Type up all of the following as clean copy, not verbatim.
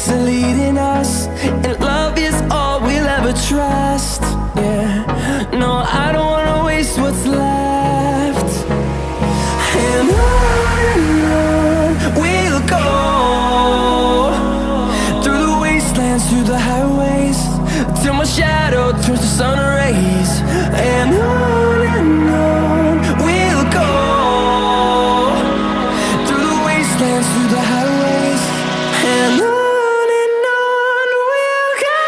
chase are leading us, and love is all we'll ever trust. Yeah, no, I don't wanna waste what's left. And on we'll go, through the wastelands, through the highways, till my shadow turns to sun rays. And on we'll go, through the wastelands, through the highways, and on we'll go.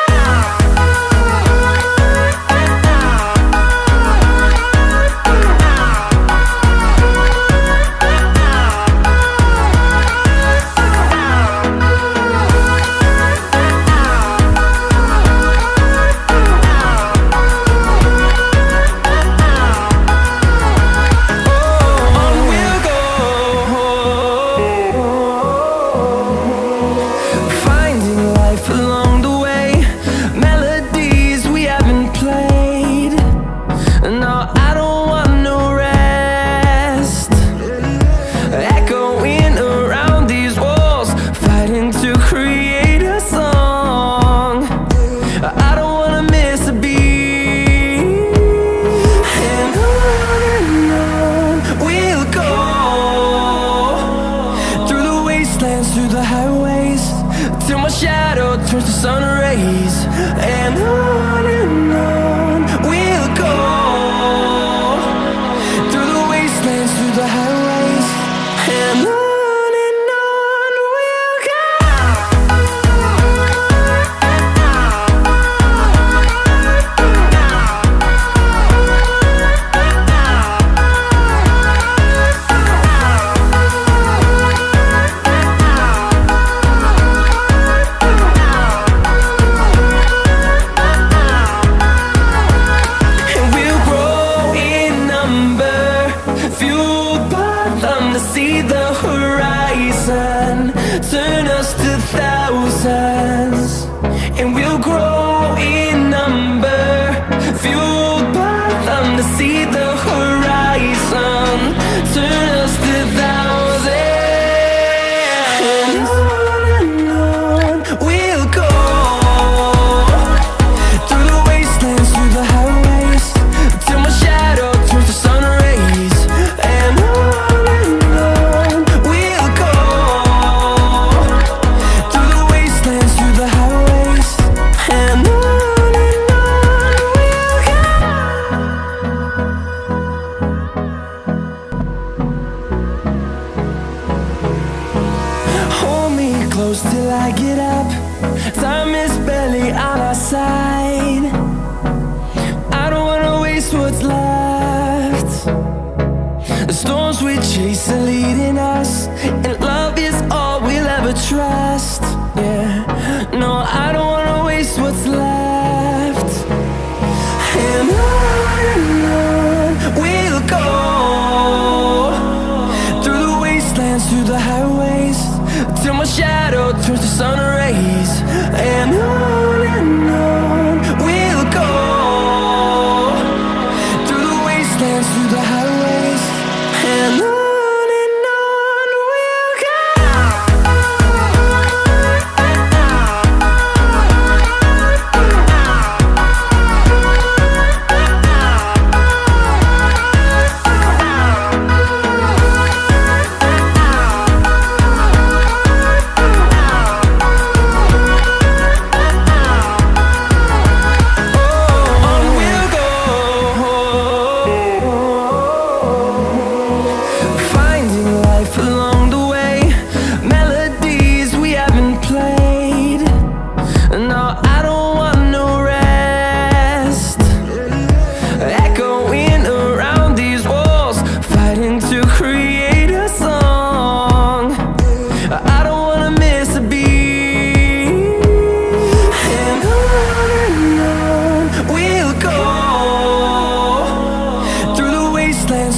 Through the highways, till my shadow turns to sun rays. And on we'll go, through the wastelands, through the highways, and on we'll go. See the horizon, turn us to thousands, and we'll grow in number, fueled by them. To see the horizon, turn us to thousands, and on we'll go, through the wastelands, through the highways, till my shadow turns to sun rays. And close till I get up, time is barely on our side. I don't wanna waste what's left. The storms we chase are leading us, and love is all we'll ever trust. Yeah, no, I don't wanna waste what's left. And on we'll go, through the wastelands, through the highways, till my shadow turns to sun rays. And on we'll go, through the wastelands, through the highways, and on we'll go.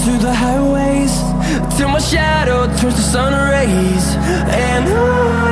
Through the highways, till my shadow turns to sun rays. And on